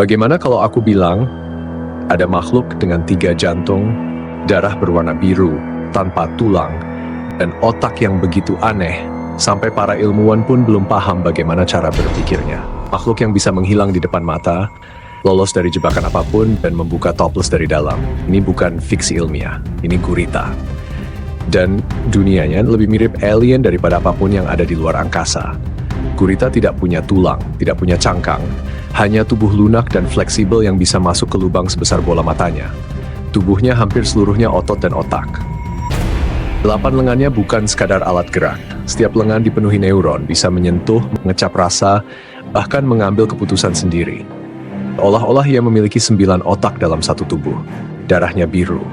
Bagaimana kalau aku bilang, ada makhluk dengan 3 jantung, darah berwarna biru, tanpa tulang, dan otak yang begitu aneh, sampai para ilmuwan pun belum paham bagaimana cara berpikirnya. Makhluk yang bisa menghilang di depan mata, lolos dari jebakan apapun, dan membuka topless dari dalam. Ini bukan fiksi ilmiah, ini gurita. Dan dunianya lebih mirip alien daripada apapun yang ada di luar angkasa. Gurita tidak punya tulang, tidak punya cangkang, hanya tubuh lunak dan fleksibel yang bisa masuk ke lubang sebesar bola matanya. Tubuhnya hampir seluruhnya otot dan otak. 8 lengannya bukan sekadar alat gerak. Setiap lengan dipenuhi neuron, bisa menyentuh, mengecap rasa, bahkan mengambil keputusan sendiri. Seolah-olah ia memiliki 9 otak dalam satu tubuh. Darahnya biru.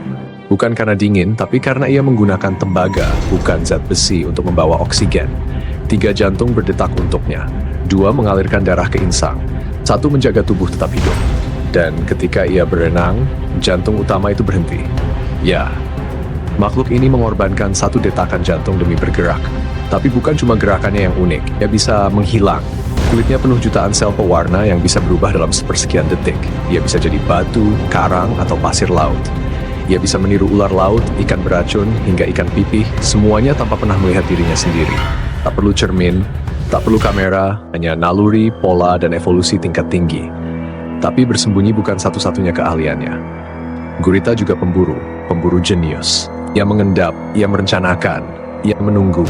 Bukan karena dingin, tapi karena ia menggunakan tembaga, bukan zat besi untuk membawa oksigen. 3 jantung berdetak untuknya. 2 mengalirkan darah ke insang. 1 menjaga tubuh tetap hidup. Dan ketika ia berenang, jantung utama itu berhenti. Ya, makhluk ini mengorbankan 1 detakan jantung demi bergerak. Tapi bukan cuma gerakannya yang unik, ia bisa menghilang. Kulitnya penuh jutaan sel pewarna yang bisa berubah dalam sepersekian detik. Ia bisa jadi batu, karang, atau pasir laut. Ia bisa meniru ular laut, ikan beracun, hingga ikan pipih, semuanya tanpa pernah melihat dirinya sendiri. Tak perlu cermin, tak perlu kamera, hanya naluri, pola, dan evolusi tingkat tinggi. Tapi bersembunyi bukan satu-satunya keahliannya. Gurita juga pemburu jenius. Ia mengendap, ia merencanakan, ia menunggu,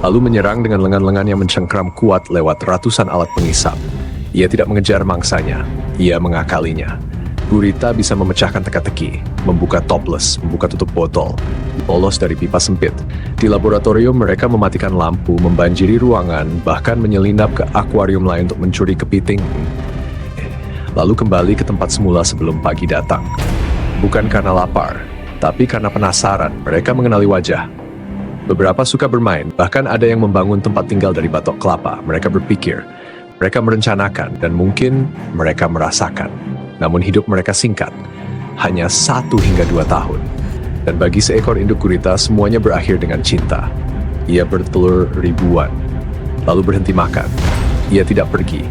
lalu menyerang dengan lengan-lengan yang mencengkram kuat lewat ratusan alat pengisap. Ia tidak mengejar mangsanya, ia mengakalinya. Gurita bisa memecahkan teka-teki, membuka topless, membuka tutup botol, lolos dari pipa sempit. Di laboratorium mereka mematikan lampu, membanjiri ruangan, bahkan menyelinap ke akuarium lain untuk mencuri kepiting. Lalu kembali ke tempat semula sebelum pagi datang. Bukan karena lapar, tapi karena penasaran, mereka mengenali wajah. Beberapa suka bermain, bahkan ada yang membangun tempat tinggal dari batok kelapa. Mereka berpikir, mereka merencanakan, dan mungkin mereka merasakan. Namun hidup mereka singkat, hanya 1 hingga 2 tahun. Dan bagi seekor induk gurita, semuanya berakhir dengan cinta. Ia bertelur ribuan, lalu berhenti makan. Ia tidak pergi.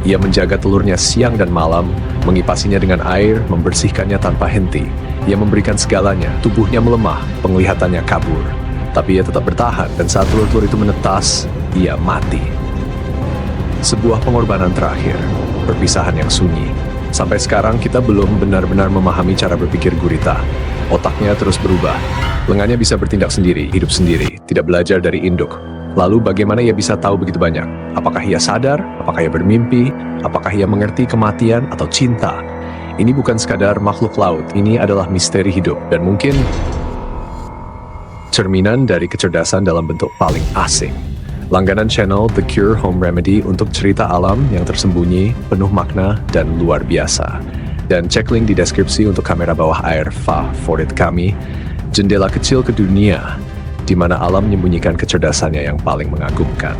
Ia menjaga telurnya siang dan malam, mengipasinya dengan air, membersihkannya tanpa henti. Ia memberikan segalanya, tubuhnya melemah, penglihatannya kabur. Tapi ia tetap bertahan, dan saat telur-telur itu menetas, ia mati. Sebuah pengorbanan terakhir, perpisahan yang sunyi. Sampai sekarang kita belum benar-benar memahami cara berpikir gurita. Otaknya terus berubah. Lengannya bisa bertindak sendiri, hidup sendiri, tidak belajar dari induk. Lalu bagaimana ia bisa tahu begitu banyak? Apakah ia sadar? Apakah ia bermimpi? Apakah ia mengerti kematian atau cinta? Ini bukan sekadar makhluk laut, ini adalah misteri hidup. Dan mungkin cerminan dari kecerdasan dalam bentuk paling asing. Langganan channel The Cure Home Remedy untuk cerita alam yang tersembunyi, penuh makna, dan luar biasa. Dan cek link di deskripsi untuk kamera bawah air favorit kami, jendela kecil ke dunia, di mana alam menyembunyikan kecerdasannya yang paling mengagumkan.